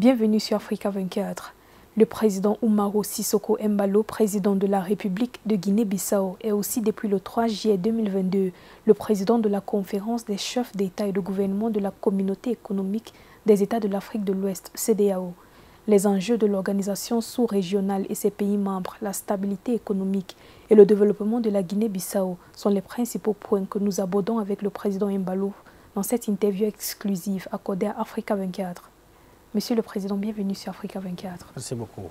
Bienvenue sur Africa 24. Le président Umaro Sissoko Embalo, président de la République de Guinée-Bissau, est aussi depuis le 3 juillet 2022 le président de la conférence des chefs d'État et de gouvernement de la Communauté économique des États de l'Afrique de l'Ouest, CEDEAO. Les enjeux de l'organisation sous-régionale et ses pays membres, la stabilité économique et le développement de la Guinée-Bissau sont les principaux points que nous abordons avec le président Embalo dans cette interview exclusive accordée à Africa 24. Monsieur le Président, bienvenue sur Africa 24. Merci beaucoup.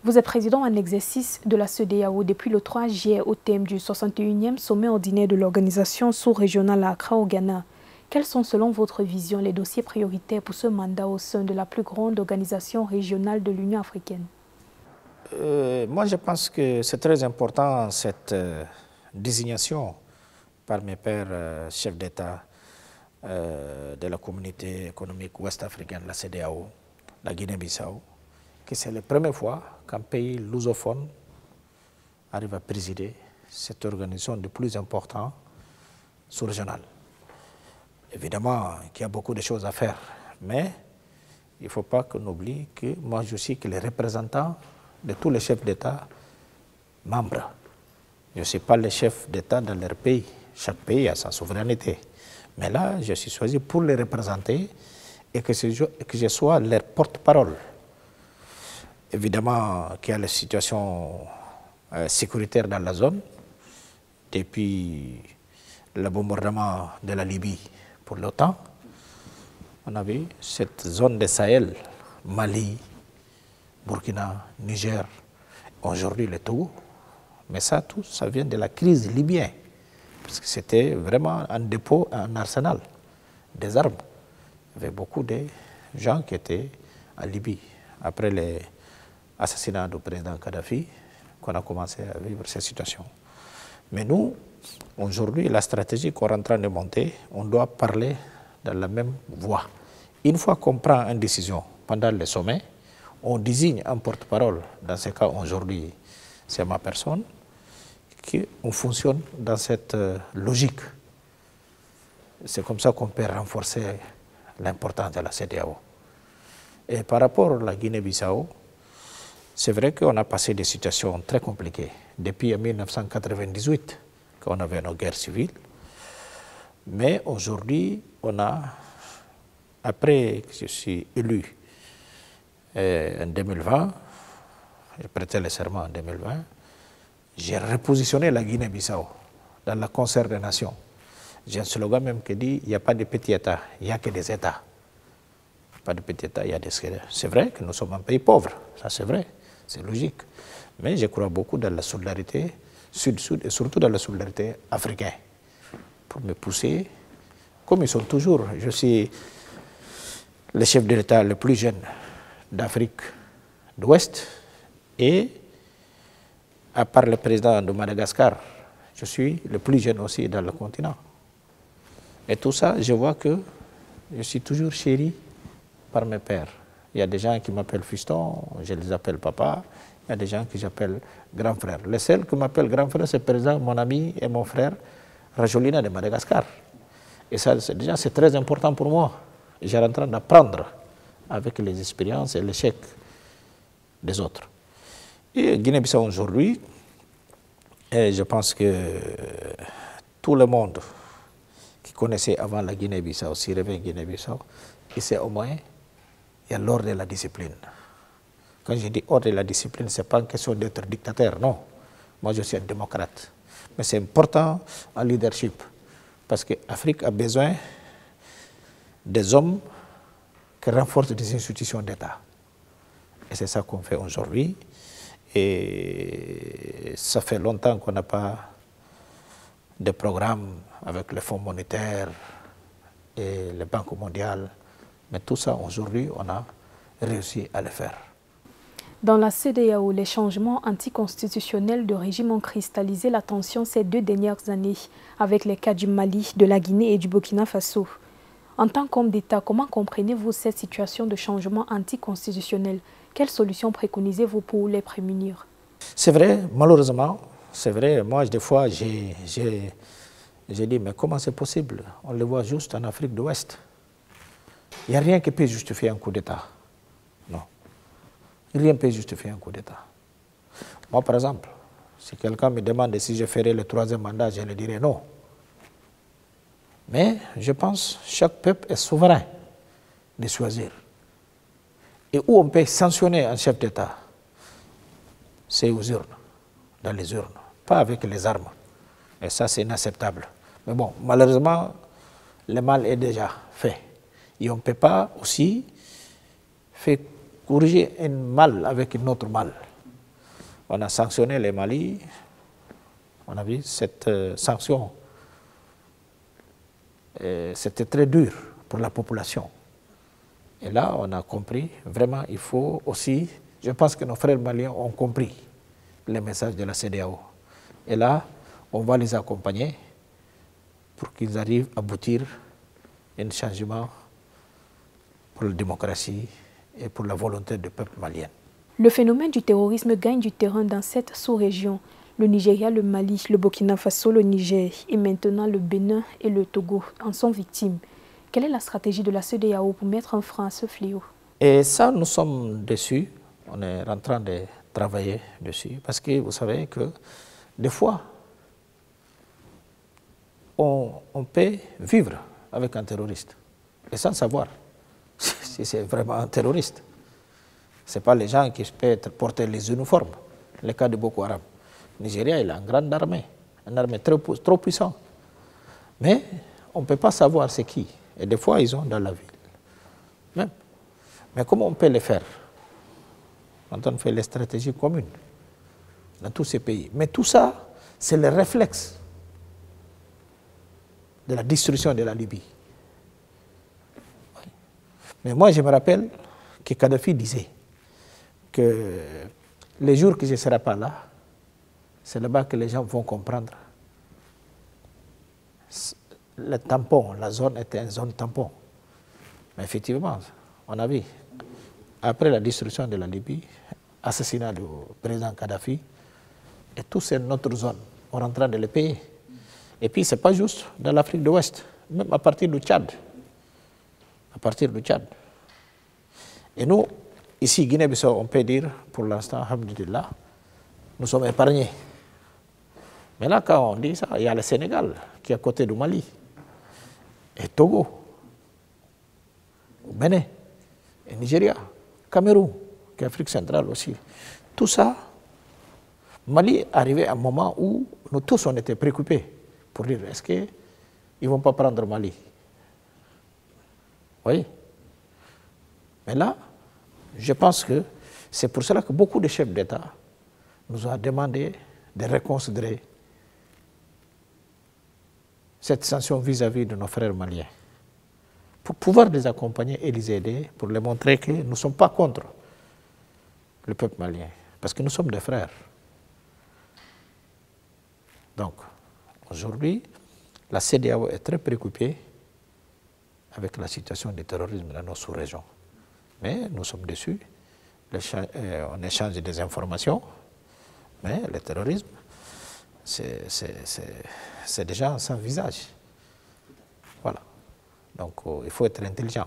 Vous êtes président en exercice de la CEDEAO depuis le 3 juillet au thème du 61e sommet ordinaire de l'organisation sous-régionale à Accra au Ghana. Quels sont selon votre vision les dossiers prioritaires pour ce mandat au sein de la plus grande organisation régionale de l'Union africaine? Moi, je pense que c'est très important cette désignation par mes pairs chefs d'État de la communauté économique ouest-africaine, la CEDEAO, la Guinée-Bissau, que c'est la première fois qu'un pays lusophone arrive à présider cette organisation de plus important sous-régionale. Évidemment qu'il y a beaucoup de choses à faire, mais il ne faut pas qu'on oublie que moi je suis que les représentants de tous les chefs d'État membres. Je ne suis pas le chef d'État dans leur pays. Chaque pays a sa souveraineté. Mais là, je suis choisi pour les représenter et que je sois leur porte-parole. Évidemment qu'il y a la situation sécuritaire dans la zone, depuis le bombardement de la Libye pour l'OTAN. On a vu cette zone de Sahel, Mali, Burkina, Niger, aujourd'hui le Togo. Mais ça, tout, ça vient de la crise libyenne. Parce que c'était vraiment un dépôt, un arsenal des armes. Il y avait beaucoup de gens qui étaient en Libye. Après l'assassinat du président Kadhafi, qu'on a commencé à vivre cette situation. Mais nous, aujourd'hui, la stratégie qu'on est en train de monter, on doit parler dans la même voie. Une fois qu'on prend une décision pendant le sommet, on désigne un porte-parole. Dans ce cas, aujourd'hui, c'est ma personne. On fonctionne dans cette logique. C'est comme ça qu'on peut renforcer l'importance de la CEDEAO. Et par rapport à la Guinée-Bissau, c'est vrai qu'on a passé des situations très compliquées. Depuis 1998, quand on avait nos guerres civiles. Mais aujourd'hui, on a, après que je suis élu en 2020, j'ai prêté le serment en 2020, j'ai repositionné la Guinée-Bissau dans le concert des nations. J'ai un slogan même qui dit il n'y a pas de petits États, il n'y a que des États. Pas de petits États, il y a des États. C'est vrai que nous sommes un pays pauvre, ça c'est vrai, c'est logique. Mais je crois beaucoup dans la solidarité sud-sud et surtout dans la solidarité africaine. Pour me pousser, comme ils sont toujours, je suis le chef de l'État le plus jeune d'Afrique de l'Ouest et à part le président de Madagascar, je suis le plus jeune aussi dans le continent. Et tout ça, je vois que je suis toujours chéri par mes pères. Il y a des gens qui m'appellent fiston, je les appelle papa. Il y a des gens qui j'appelle grand frère. Le seul qui m'appelle grand frère, c'est président, mon ami et mon frère, Rajolina de Madagascar. Et ça, déjà, c'est très important pour moi. J'ai en train d'apprendre avec les expériences et l'échec des autres. Et Guinée-Bissau aujourd'hui, je pense que tout le monde qui connaissait avant la Guinée-Bissau, s'il revient Guinée-Bissau, il sait au moins, il y a l'ordre de la discipline. Quand je dis ordre de la discipline, ce n'est pas une question d'être dictateur, non. Moi, je suis un démocrate. Mais c'est important en leadership, parce que l'Afrique a besoin des hommes qui renforcent des institutions d'État. Et c'est ça qu'on fait aujourd'hui. Et ça fait longtemps qu'on n'a pas de programme avec le Fonds monétaire et le Banque mondiale. Mais tout ça, aujourd'hui, on a réussi à le faire. Dans la CEDEAO, les changements anticonstitutionnels de régime ont cristallisé l'attention ces 2 dernières années avec les cas du Mali, de la Guinée et du Burkina Faso. En tant qu'homme d'État, comment comprenez-vous cette situation de changement anticonstitutionnel? Quelles solutions préconisez-vous pour les prémunir? C'est vrai, malheureusement, c'est vrai. Moi, des fois, j'ai dit, mais comment c'est possible? On le voit juste en Afrique de l'Ouest. Il n'y a rien qui peut justifier un coup d'État. rien ne peut justifier un coup d'État. Moi, par exemple, si quelqu'un me demande si je ferai le 3e mandat, je lui dirai non. Mais je pense que chaque peuple est souverain de choisir. Et où on peut sanctionner un chef d'État, c'est aux urnes, dans les urnes, pas avec les armes. Et ça, c'est inacceptable. Mais bon, malheureusement, le mal est déjà fait. Et on ne peut pas aussi faire corriger un mal avec un autre mal. On a sanctionné les Mali, on a vu cette sanction. C'était très dur pour la population. Et là, on a compris, vraiment, il faut aussi, je pense que nos frères maliens ont compris les messages de la CEDEAO. Et là, on va les accompagner pour qu'ils arrivent à aboutir à un changement pour la démocratie et pour la volonté du peuple malien. Le phénomène du terrorisme gagne du terrain dans cette sous-région. Le Nigeria, le Mali, le Burkina Faso, le Niger et maintenant le Bénin et le Togo en sont victimes. Quelle est la stratégie de la CEDEAO pour mettre un frein à ce fléau? Et ça, nous sommes dessus. On est en train de travailler dessus. Parce que vous savez que des fois, on peut vivre avec un terroriste et sans savoir si c'est vraiment un terroriste. Ce n'est pas les gens qui peuvent porter les uniformes. Le cas de Boko Haram. Le Nigeria, il a une grande armée, une armée trop puissante. Mais on ne peut pas savoir c'est qui. Et des fois, ils sont dans la ville. Même. Mais comment on peut le faire? Quand on fait les stratégies communes dans tous ces pays. Mais tout ça, c'est le réflexe de la destruction de la Libye. Oui. Mais moi, je me rappelle que Kadhafi disait que les jours que je ne serai pas là, c'est là-bas que les gens vont comprendre. Le tampon, la zone était une zone tampon. Mais effectivement, on a vu, après la destruction de la Libye, assassinat du président Kadhafi, et tout c'est notre zone, on est en train de le payer. Et puis, ce n'est pas juste dans l'Afrique de l'Ouest, même à partir du Tchad. À partir du Tchad. Et nous, ici, Guinée-Bissau, on peut dire, pour l'instant, alhamdoulilah, nous sommes épargnés. Mais là, quand on dit ça, il y a le Sénégal qui est à côté du Mali, et Togo, Bénin, et Nigeria, Cameroun, qui est Afrique centrale aussi. Tout ça, Mali est arrivé à un moment où nous tous on était préoccupés pour dire est-ce qu'ils ne vont pas prendre Mali? Vous voyez? Mais là, je pense que c'est pour cela que beaucoup de chefs d'État nous ont demandé de reconsidérer cette sanction vis-à-vis de nos frères maliens, pour pouvoir les accompagner et les aider, pour les montrer que nous ne sommes pas contre le peuple malien, parce que nous sommes des frères. Donc, aujourd'hui, la CEDEAO est très préoccupée avec la situation du terrorisme dans nos sous-régions. Mais nous sommes dessus, on échange des informations, mais le terrorisme, c'est déjà sans visage. Voilà. Donc, il faut être intelligent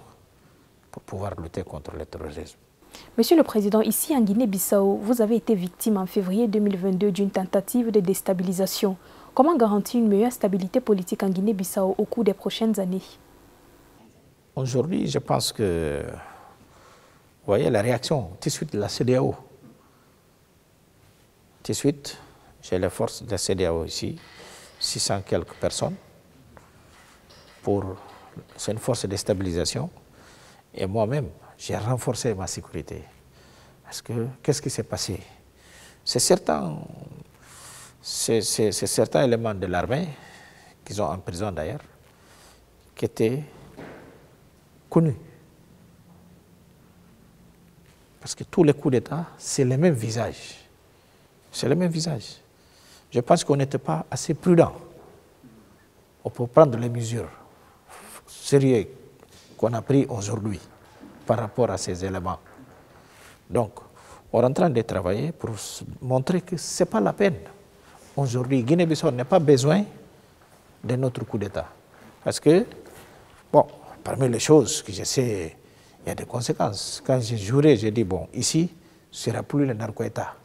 pour pouvoir lutter contre le terrorisme. Monsieur le Président, ici en Guinée-Bissau, vous avez été victime en février 2022 d'une tentative de déstabilisation. Comment garantir une meilleure stabilité politique en Guinée-Bissau au cours des prochaines années? Aujourd'hui, je pense que, vous voyez, la réaction tout de suite de la CEDEAO. Tout de suite, j'ai les forces de la CEDEAO ici, 600 quelques personnes. C'est une force de stabilisation. Et moi-même, j'ai renforcé ma sécurité. Parce que, qu'est-ce qui s'est passé? C'est certains éléments de l'armée, qu'ils ont en prison d'ailleurs, qui étaient connus. Parce que tous les coups d'État, c'est le même visage. C'est le même visage. Je pense qu'on n'était pas assez prudent pour prendre les mesures sérieuses qu'on a prises aujourd'hui par rapport à ces éléments. Donc, on est en train de travailler pour montrer que ce n'est pas la peine. Aujourd'hui, Guinée-Bissau n'a pas besoin de notre coup d'État. Parce que, bon, parmi les choses que je sais, il y a des conséquences. Quand j'ai juré, j'ai dit, bon, ici, sera plus le narco-État,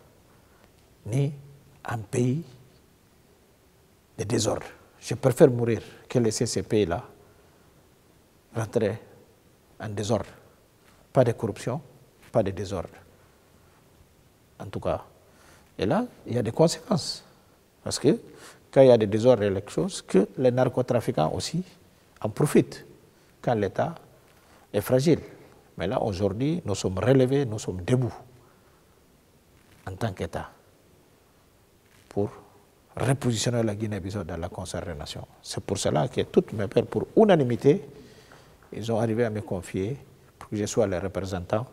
ni un pays de désordre. Je préfère mourir que laisser ces pays-là rentrer en désordre. Pas de corruption, pas de désordre. En tout cas. Et là, il y a des conséquences. Parce que quand il y a des désordres et quelque chose, que les narcotrafiquants aussi en profitent quand l'État est fragile. Mais là, aujourd'hui, nous sommes relevés, nous sommes debout en tant qu'État pour repositionner la Guinée-Bissau dans la concert des nations. C'est pour cela que toutes mes pairs, pour unanimité, ils ont arrivé à me confier pour que je sois le représentant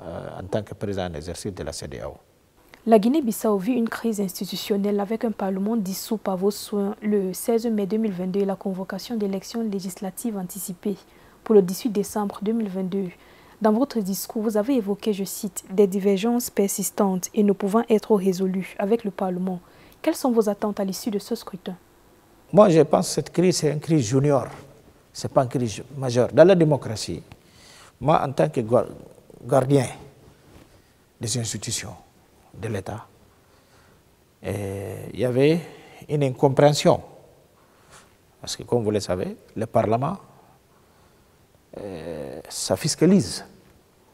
en tant que président en exercice de la CEDEAO. La Guinée-Bissau vit une crise institutionnelle avec un parlement dissous par vos soins le 16 mai 2022 et la convocation d'élections législatives anticipées pour le 18 décembre 2022. Dans votre discours, vous avez évoqué, je cite, des divergences persistantes et ne pouvant être résolues avec le Parlement. Quelles sont vos attentes à l'issue de ce scrutin? Moi, je pense que cette crise, c'est une crise junior. Ce n'est pas une crise majeure. Dans la démocratie, moi, en tant que gardien des institutions de l'État, il y avait une incompréhension. Parce que, comme vous le savez, le Parlement, ça fiscalise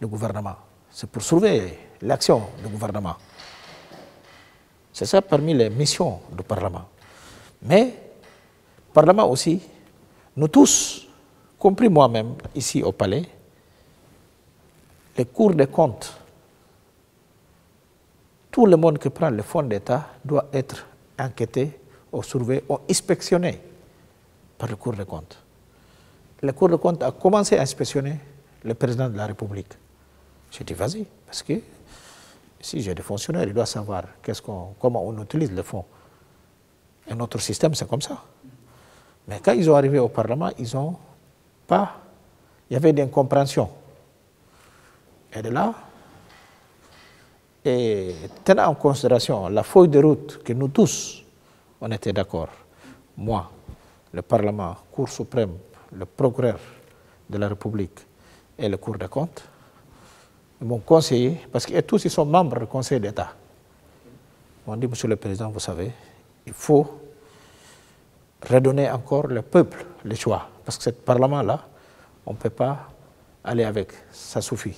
le gouvernement. C'est pour surveiller l'action du gouvernement. C'est ça parmi les missions du Parlement. Mais, le Parlement aussi, nous tous, compris moi-même ici au Palais, les cours des comptes, tout le monde qui prend le fonds d'État doit être enquêté ou surveillé ou inspectionné par le Cour des comptes. Le Cour des comptes a commencé à inspectionner le président de la République. J'ai dit, vas-y, parce que si j'ai des fonctionnaires, ils doivent savoir comment on utilise les fonds. Et notre système, c'est comme ça. Mais quand ils sont arrivés au Parlement, ils n'ont pas... Il y avait des incompréhensions. Et de là, et tenant en considération la feuille de route que nous tous, on était d'accord, moi, le Parlement, Cour suprême, le procureur de la République et le Cour des comptes, mon conseiller, parce que tous ils sont membres du Conseil d'État, m'ont dit, Monsieur le Président, vous savez, il faut redonner encore le peuple le choix, parce que ce Parlement-là, on ne peut pas aller avec, ça suffit.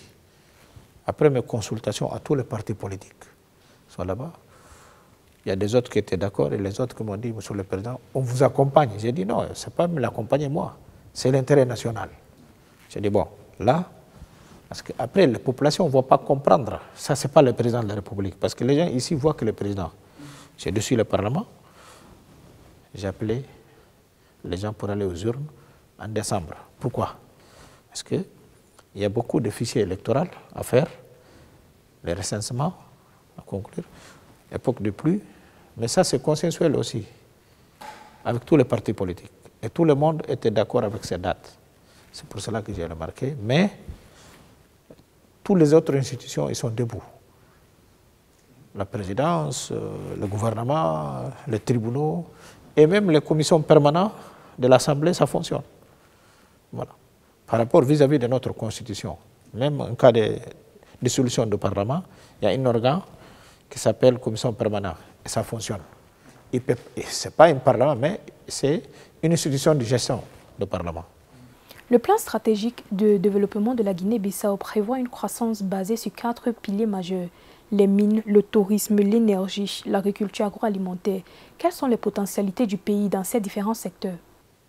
Après mes consultations à tous les partis politiques, sont là-bas, il y a des autres qui étaient d'accord et les autres qui m'ont dit, Monsieur le Président, on vous accompagne. J'ai dit non, ce n'est pas me l'accompagner moi, c'est l'intérêt national. J'ai dit bon, là, parce qu'après les populations ne vont pas comprendre, ça c'est pas le président de la République, parce que les gens ici voient que le président, j'ai dessus le Parlement, j'ai appelé les gens pour aller aux urnes en décembre. Pourquoi? Parce que il y a beaucoup de fichiers électoraux à faire, les recensements à conclure, époque de pluie, mais ça c'est consensuel aussi, avec tous les partis politiques. Et tout le monde était d'accord avec ces dates. C'est pour cela que j'ai remarqué, mais toutes les autres institutions, ils sont debout. La présidence, le gouvernement, les tribunaux, et même les commissions permanentes de l'Assemblée, ça fonctionne. Voilà. Par rapport vis-à-vis de notre Constitution, même en cas de dissolution du Parlement, il y a un organe qui s'appelle Commission permanente, et ça fonctionne. Ce n'est pas un Parlement, mais c'est une institution de gestion du Parlement. Le plan stratégique de développement de la Guinée-Bissau prévoit une croissance basée sur 4 piliers majeurs. Les mines, le tourisme, l'énergie, l'agriculture agroalimentaire. Quelles sont les potentialités du pays dans ces différents secteurs?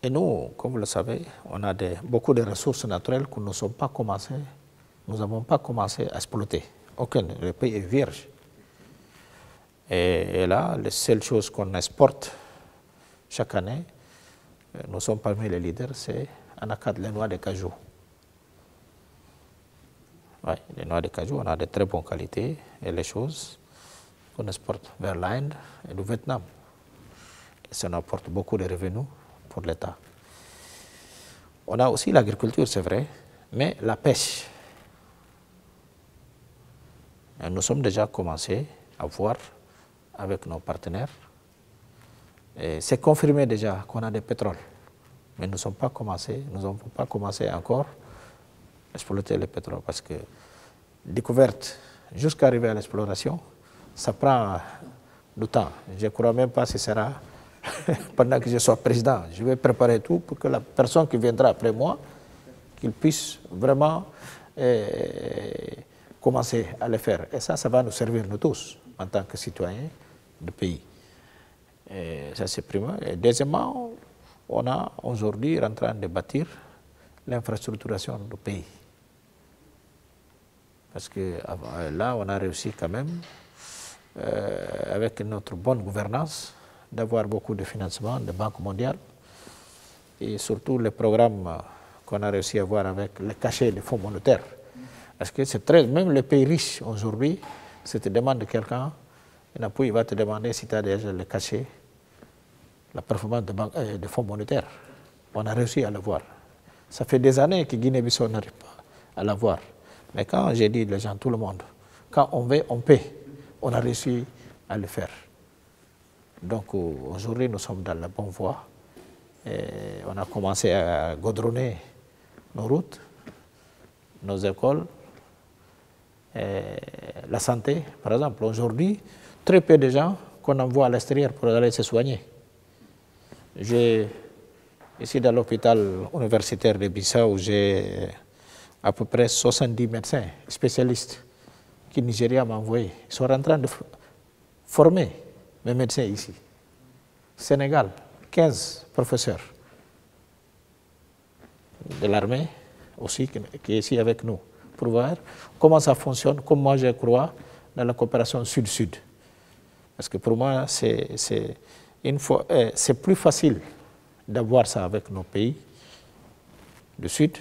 Et nous, comme vous le savez, on a beaucoup de ressources naturelles que nous n'avons pas commencé à exploiter. Le pays est vierge. Et là, les seules choses qu'on exporte chaque année, nous sommes parmi les leaders, c'est en accord les noix de cajou. Oui, les noix de cajou, on a de très bonnes qualités et les choses qu'on exporte vers l'Inde et le Vietnam. Et ça nous apporte beaucoup de revenus pour l'État. On a aussi l'agriculture, c'est vrai, mais la pêche. Et nous sommes déjà commencé à voir avec nos partenaires. C'est confirmé déjà qu'on a du pétrole. Mais nous n'avons pas commencé encore à exploiter le pétrole parce que découverte jusqu'à arriver à l'exploration, ça prend du temps. Je ne crois même pas que ce sera pendant que je sois président. Je vais préparer tout pour que la personne qui viendra après moi, qu'il puisse vraiment commencer à le faire. Et ça va nous servir nous tous en tant que citoyens du pays. Et ça c'est premier. Et deuxièmement, on a aujourd'hui en train de bâtir l'infrastructuration du pays. Parce que là, on a réussi quand même, avec notre bonne gouvernance, d'avoir beaucoup de financement de Banque mondiale et surtout les programmes qu'on a réussi à avoir avec le cachet des fonds monétaires. Parce que c'est très, même les pays riches aujourd'hui, si tu demandes quelqu'un, il va te demander si tu as déjà le cachet, la performance de fonds monétaires. On a réussi à l'avoir. Ça fait des années que Guinée-Bissau n'arrive pas à l'avoir. Mais quand j'ai dit les gens, tout le monde, quand on veut, on paie. On a réussi à le faire. Donc aujourd'hui, nous sommes dans la bonne voie. Et on a commencé à goudronner nos routes, nos écoles, la santé. Par exemple, aujourd'hui, très peu de gens qu'on envoie à l'extérieur pour aller se soigner. J'ai, ici dans l'hôpital universitaire de Bissau, j'ai à peu près 70 médecins spécialistes qui Nigeria m'a envoyé. Ils sont en train de former mes médecins ici. Sénégal, 15 professeurs de l'armée aussi qui est ici avec nous pour voir comment ça fonctionne, comme moi je crois dans la coopération sud-sud. Parce que pour moi, c'est plus facile d'avoir ça avec nos pays du Sud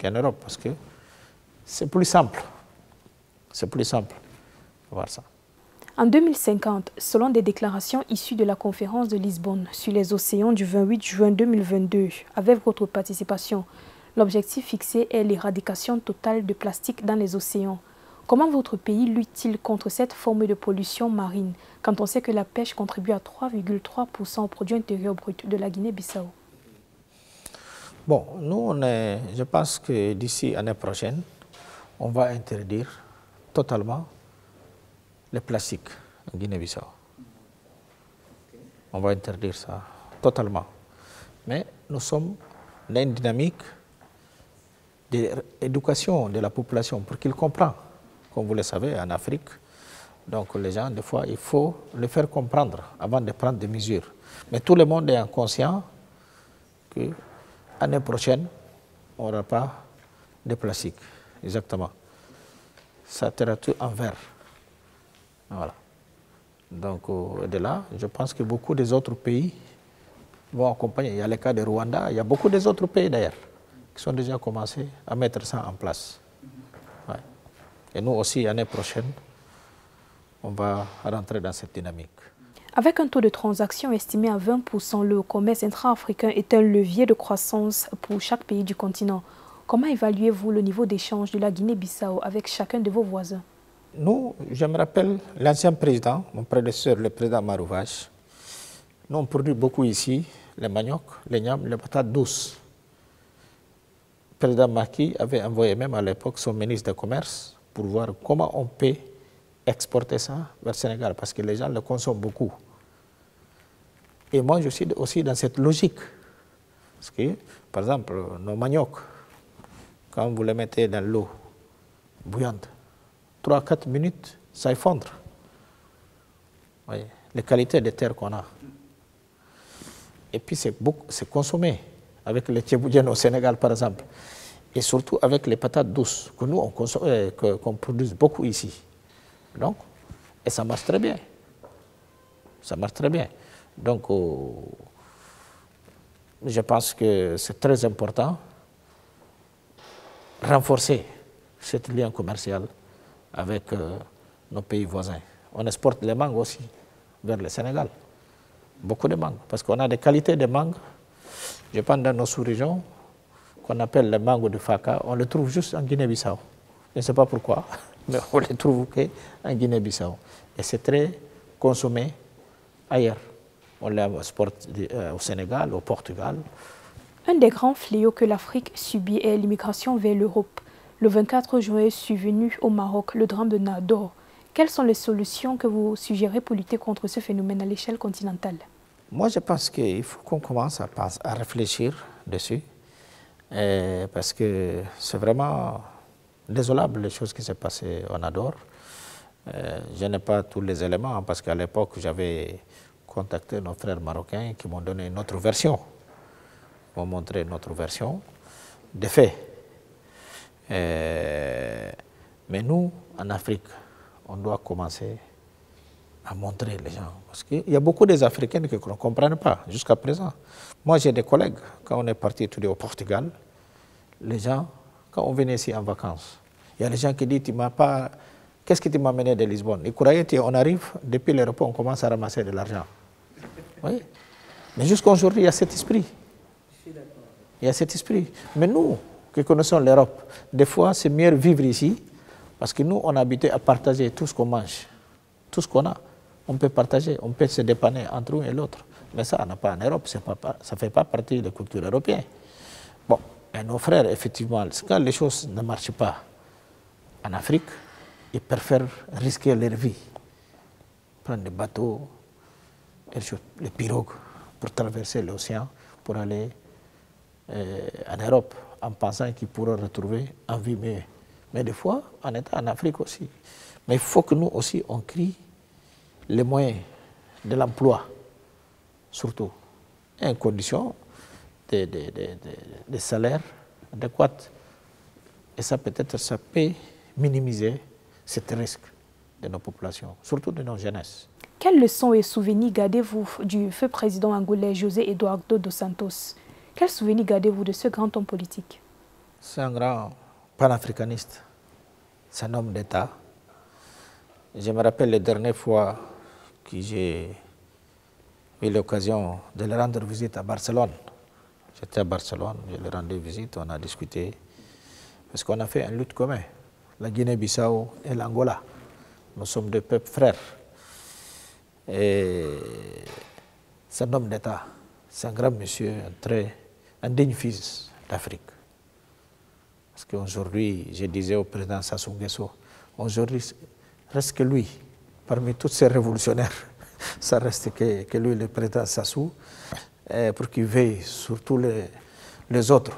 qu'en Europe, parce que c'est plus simple. C'est plus simple de voir ça. En 2050, selon des déclarations issues de la conférence de Lisbonne sur les océans du 28 juin 2022, avec votre participation, l'objectif fixé est l'éradication totale de plastique dans les océans. Comment votre pays lutte-t-il contre cette forme de pollution marine, quand on sait que la pêche contribue à 3,3% au produit intérieur brut de la Guinée-Bissau? Bon, nous, je pense que d'ici l'année prochaine, on va interdire totalement le plastique en Guinée-Bissau. On va interdire ça totalement. Mais nous sommes dans une dynamique d'éducation de la population pour qu'ils comprennent. Comme vous le savez, en Afrique, donc les gens, des fois, il faut les faire comprendre avant de prendre des mesures. Mais tout le monde est conscient que l'année prochaine, on n'aura pas de plastique. Exactement. Ça sera tout en verre. Voilà. Donc, de là, je pense que beaucoup des autres pays vont accompagner. Il y a le cas de Rwanda, il y a beaucoup des autres pays d'ailleurs qui sont déjà commencés à mettre ça en place. Ouais. Et nous aussi, l'année prochaine, on va rentrer dans cette dynamique. Avec un taux de transaction estimé à 20%, le commerce intra-africain est un levier de croissance pour chaque pays du continent. Comment évaluez-vous le niveau d'échange de la Guinée-Bissau avec chacun de vos voisins? Nous, je me rappelle l'ancien président, mon prédécesseur, le président Marouvache, nous on produit beaucoup ici, les manioc, les niam, les patates douces. Le président Macky avait envoyé même à l'époque son ministre du Commerce pour voir comment on peut exporter ça vers le Sénégal, parce que les gens le consomment beaucoup. Et moi, je suis aussi dans cette logique. Parce que, par exemple, nos manioc, quand vous les mettez dans l'eau bouillante, 3-4 minutes, ça effondre. Oui, les qualités de terre qu'on a. Et puis, c'est consommé avec les tchéboudiens au Sénégal, par exemple. Et surtout avec les patates douces, que nous, qu'on produit beaucoup ici. Donc, et ça marche très bien. Ça marche très bien. Donc, je pense que c'est très important de renforcer ce lien commercial avec nos pays voisins. On exporte les mangues aussi vers le Sénégal. Beaucoup de mangues, parce qu'on a des qualités de mangues. Je pense dans nos sous-régions, qu'on appelle les mangues de Faka, on les trouve juste en Guinée-Bissau. Je ne sais pas pourquoi, mais on les trouve qu'en Guinée-Bissau. Et c'est très consommé ailleurs. On les exporte au Sénégal, au Portugal. Un des grands fléaux que l'Afrique subit est l'immigration vers l'Europe. Le 24 juin est survenu au Maroc le drame de Nador. Quelles sont les solutions que vous suggérez pour lutter contre ce phénomène à l'échelle continentale? Moi, je pense qu'il faut qu'on commence à réfléchir dessus, parce que c'est vraiment désolable les choses qui s'est passées en Nador. Je n'ai pas tous les éléments, parce qu'à l'époque, j'avais contacté nos frères marocains qui m'ont donné une autre version, m'ont montré une autre version des faits. Mais nous, en Afrique, on doit commencer à montrer les gens. Parce qu'il y a beaucoup des Africains qui ne comprennent pas jusqu'à présent. Moi, j'ai des collègues, quand on est parti étudier au Portugal, les gens, quand on venait ici en vacances, il y a des gens qui disent, tu m'as pas... Qu'est-ce qui m'a amené de Lisbonne? Ils croyaient qu'on arrive, depuis l'aéroport, on commence à ramasser de l'argent. Oui. Mais jusqu'à aujourd'hui, il y a cet esprit. Il y a cet esprit. Mais nous, qui connaissons l'Europe, des fois, c'est mieux vivre ici, parce que nous, on a habitué à partager tout ce qu'on mange, tout ce qu'on a. On peut partager, on peut se dépanner entre l'un et l'autre. Mais ça, on n'a pas en Europe, ça ne fait pas partie de la culture européenne. Bon, et nos frères, effectivement, quand les choses ne marchent pas en Afrique, ils préfèrent risquer leur vie, prendre des bateaux, les pirogues, pour traverser l'océan, pour aller en Europe, en pensant qu'ils pourront retrouver en vie. Mais des fois, on est en Afrique aussi. Mais il faut que nous aussi, on crée les moyens de l'emploi, surtout, et en condition des salaires adéquats. Et ça, peut-être, ça peut minimiser ce risque de nos populations, surtout de nos jeunesses. Quelles leçons et souvenirs gardez-vous du feu président angolais José Eduardo dos Santos? Quels souvenirs gardez-vous de ce grand homme politique? C'est un grand panafricaniste, c'est un homme d'État. Je me rappelle la dernière fois que j'ai eu l'occasion de le rendre visite à Barcelone. J'étais à Barcelone, je lui ai rendu visite, on a discuté, parce qu'on a fait une lutte commune, la Guinée-Bissau et l'Angola. Nous sommes deux peuples frères. Et c'est un homme d'État, c'est un grand monsieur, un digne fils d'Afrique. Parce qu'aujourd'hui, je disais au président Sassou Nguesso, aujourd'hui, reste que lui, parmi tous ces révolutionnaires, ça reste que lui, le président Sassou, pour qu'il veille sur tous les autres.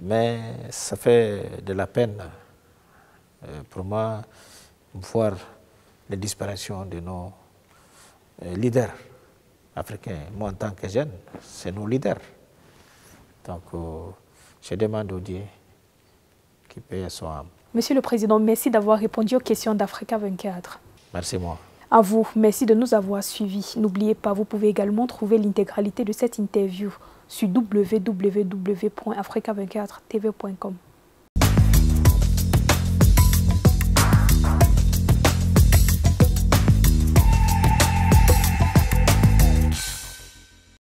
Mais ça fait de la peine pour moi voir la disparition de nos leaders africains. Moi, en tant que jeune, c'est nos leaders. Donc, je demande au Dieu qu'il paye son âme. Monsieur le Président, merci d'avoir répondu aux questions d'Africa 24. Merci moi. À vous, merci de nous avoir suivis. N'oubliez pas, vous pouvez également trouver l'intégralité de cette interview sur www.africa24tv.com.